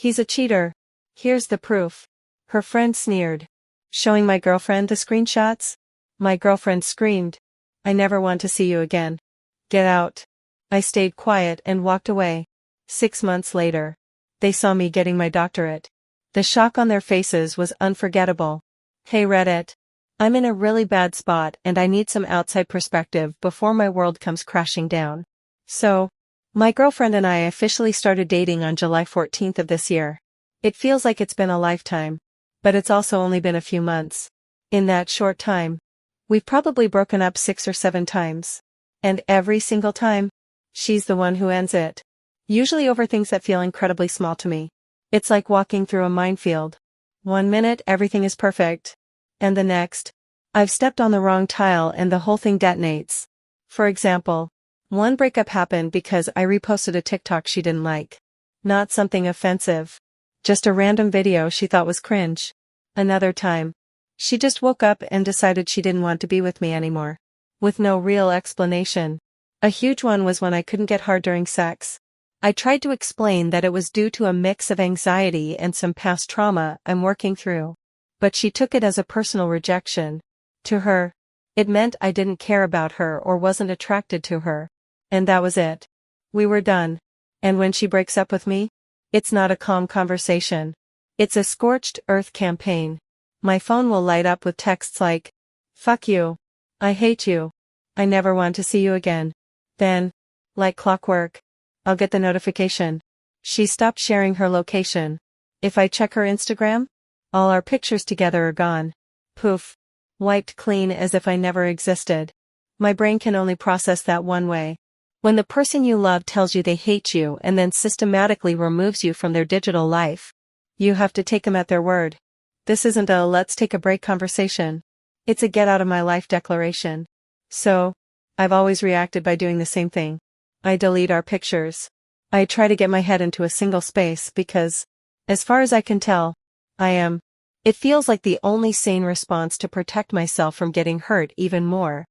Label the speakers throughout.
Speaker 1: He's a cheater. Here's the proof. Her friend sneered. Showing my girlfriend the screenshots? My girlfriend screamed. I never want to see you again. Get out. I stayed quiet and walked away. 6 months later. They saw me getting my doctorate. The shock on their faces was unforgettable. Hey Reddit. I'm in a really bad spot and I need some outside perspective before my world comes crashing down. So, my girlfriend and I officially started dating on July 14th of this year. It feels like it's been a lifetime. But it's also only been a few months. In that short time, we've probably broken up 6 or 7 times. And every single time, she's the one who ends it. Usually over things that feel incredibly small to me. It's like walking through a minefield. 1 minute everything is perfect. And the next, I've stepped on the wrong tile and the whole thing detonates. For example, one breakup happened because I reposted a TikTok she didn't like. Not something offensive. Just a random video she thought was cringe. Another time, she just woke up and decided she didn't want to be with me anymore. With no real explanation. A huge one was when I couldn't get hard during sex. I tried to explain that it was due to a mix of anxiety and some past trauma I'm working through. But she took it as a personal rejection. To her, it meant I didn't care about her or wasn't attracted to her. And that was it. We were done. And when she breaks up with me, it's not a calm conversation. It's a scorched earth campaign. My phone will light up with texts like, "Fuck you. I hate you. I never want to see you again." Then, like clockwork, I'll get the notification. She stopped sharing her location. If I check her Instagram, all our pictures together are gone. Poof. Wiped clean as if I never existed. My brain can only process that one way. When the person you love tells you they hate you and then systematically removes you from their digital life, you have to take them at their word. This isn't a let's take a break conversation. It's a get out of my life declaration. So, I've always reacted by doing the same thing. I delete our pictures. I try to get my head into a single space because, as far as I can tell, I am. It feels like the only sane response to protect myself from getting hurt even more.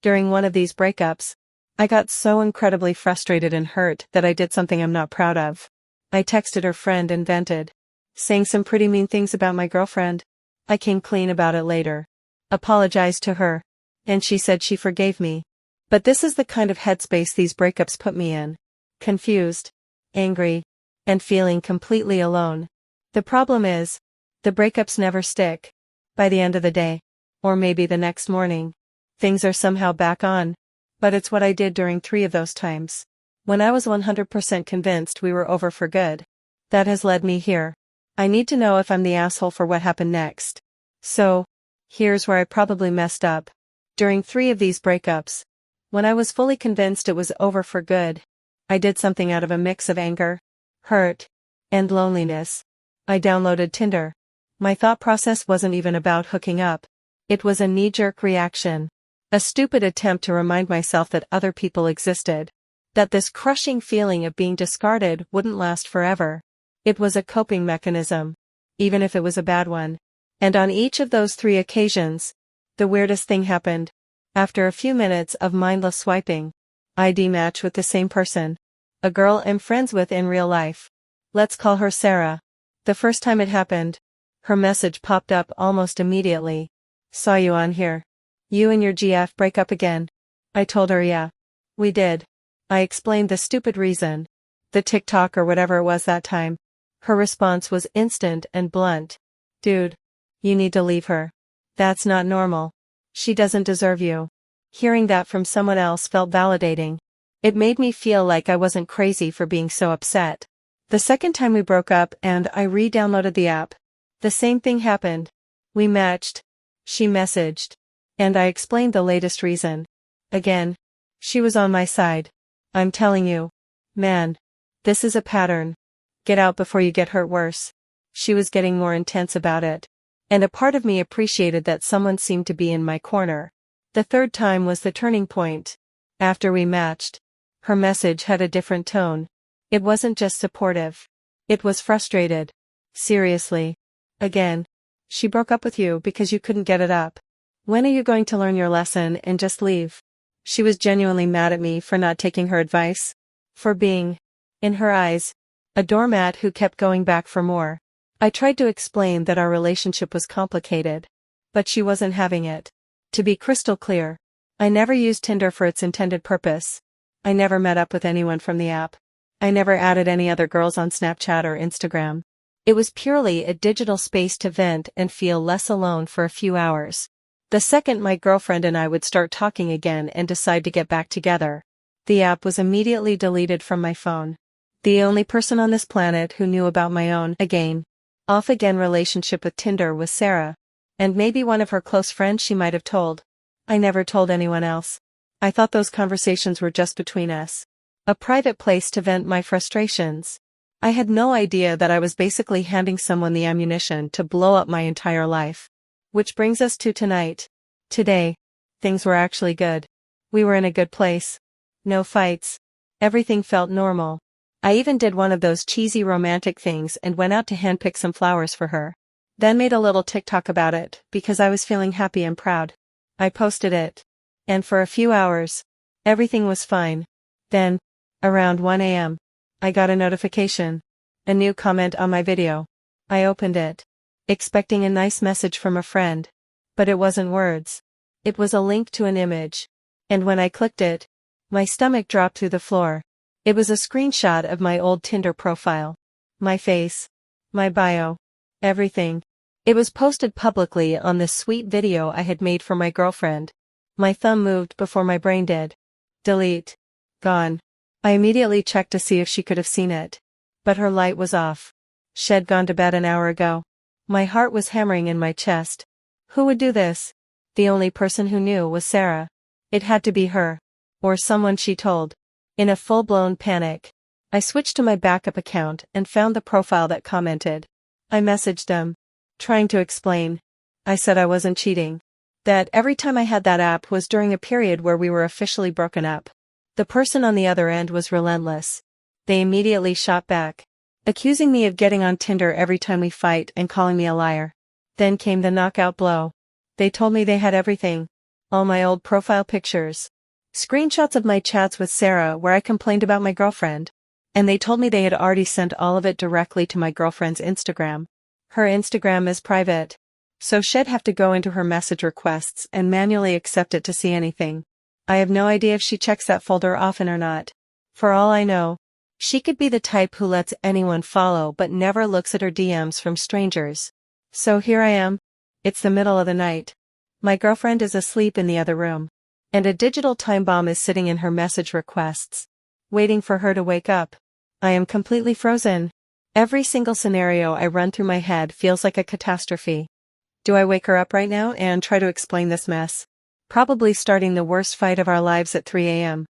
Speaker 1: During one of these breakups, I got so incredibly frustrated and hurt that I did something I'm not proud of. I texted her friend and vented, saying some pretty mean things about my girlfriend. I came clean about it later. Apologized to her. And she said she forgave me. But this is the kind of headspace these breakups put me in. Confused, angry, and feeling completely alone. The problem is, the breakups never stick. By the end of the day, or maybe the next morning, things are somehow back on. But it's what I did during 3 of those times. When I was 100% convinced we were over for good. That has led me here. I need to know if I'm the asshole for what happened next. So, here's where I probably messed up. During 3 of these breakups, when I was fully convinced it was over for good, I did something out of a mix of anger, hurt, and loneliness. I downloaded Tinder. My thought process wasn't even about hooking up. It was a knee-jerk reaction. A stupid attempt to remind myself that other people existed. That this crushing feeling of being discarded wouldn't last forever. It was a coping mechanism. Even if it was a bad one. And on each of those 3 occasions, the weirdest thing happened. After a few minutes of mindless swiping, ID match with the same person. A girl I'm friends with in real life. Let's call her Sarah. The first time it happened, her message popped up almost immediately. Saw you on here. You and your GF break up again. I told her yeah. We did. I explained the stupid reason. The TikTok or whatever it was that time. Her response was instant and blunt. Dude. You need to leave her. That's not normal. She doesn't deserve you. Hearing that from someone else felt validating. It made me feel like I wasn't crazy for being so upset. The second time we broke up and I re-downloaded the app, the same thing happened. We matched. She messaged. And I explained the latest reason. Again. She was on my side. I'm telling you. Man. This is a pattern. Get out before you get hurt worse. She was getting more intense about it. And a part of me appreciated that someone seemed to be in my corner. The third time was the turning point. After we matched, her message had a different tone. It wasn't just supportive. It was frustrated. Seriously. Again. She broke up with you because you couldn't get it up. When are you going to learn your lesson and just leave? She was genuinely mad at me for not taking her advice. For being, in her eyes, A doormat who kept going back for more. I tried to explain that our relationship was complicated. But she wasn't having it. To be crystal clear, I never used Tinder for its intended purpose. I never met up with anyone from the app. I never added any other girls on Snapchat or Instagram. It was purely a digital space to vent and feel less alone for a few hours. The second my girlfriend and I would start talking again and decide to get back together, the app was immediately deleted from my phone. The only person on this planet who knew about my off-again relationship with Tinder was Sarah. And maybe one of her close friends she might have told. I never told anyone else. I thought those conversations were just between us. A private place to vent my frustrations. I had no idea that I was basically handing someone the ammunition to blow up my entire life. Which brings us to tonight. Today, things were actually good. We were in a good place. No fights. Everything felt normal. I even did one of those cheesy romantic things and went out to handpick some flowers for her. Then made a little TikTok about it, because I was feeling happy and proud. I posted it. And for a few hours, everything was fine. Then, around 1 a.m., I got a notification. A new comment on my video. I opened it, expecting a nice message from a friend. But it wasn't words. It was a link to an image. And when I clicked it, my stomach dropped through the floor. It was a screenshot of my old Tinder profile. My face. My bio. Everything. It was posted publicly on this sweet video I had made for my girlfriend. My thumb moved before my brain did. Delete. Gone. I immediately checked to see if she could have seen it. But her light was off. She'd gone to bed an hour ago. My heart was hammering in my chest. Who would do this? The only person who knew was Sarah. It had to be her. Or someone she told. In a full-blown panic, I switched to my backup account and found the profile that commented. I messaged them, trying to explain. I said I wasn't cheating. That every time I had that app was during a period where we were officially broken up. The person on the other end was relentless. They immediately shot back, accusing me of getting on Tinder every time we fight and calling me a liar. Then came the knockout blow. They told me they had everything. All my old profile pictures. Screenshots of my chats with Sarah where I complained about my girlfriend. And they told me they had already sent all of it directly to my girlfriend's Instagram. Her Instagram is private. So she'd have to go into her message requests and manually accept it to see anything. I have no idea if she checks that folder often or not. For all I know, she could be the type who lets anyone follow but never looks at her DMs from strangers. So here I am. It's the middle of the night. My girlfriend is asleep in the other room. And a digital time bomb is sitting in her message requests, waiting for her to wake up. I am completely frozen. Every single scenario I run through my head feels like a catastrophe. Do I wake her up right now and try to explain this mess? Probably starting the worst fight of our lives at 3 a.m.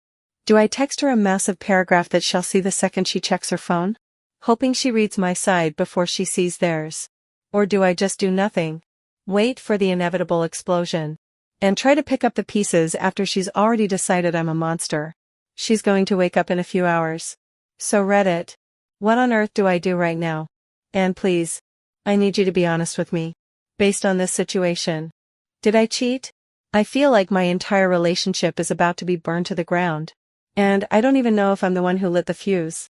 Speaker 1: Do I text her a massive paragraph that she'll see the second she checks her phone? Hoping she reads my side before she sees theirs. Or do I just do nothing? Wait for the inevitable explosion. And try to pick up the pieces after she's already decided I'm a monster. She's going to wake up in a few hours. So Reddit. What on earth do I do right now? And please, I need you to be honest with me. Based on this situation. Did I cheat? I feel like my entire relationship is about to be burned to the ground. And I don't even know if I'm the one who lit the fuse.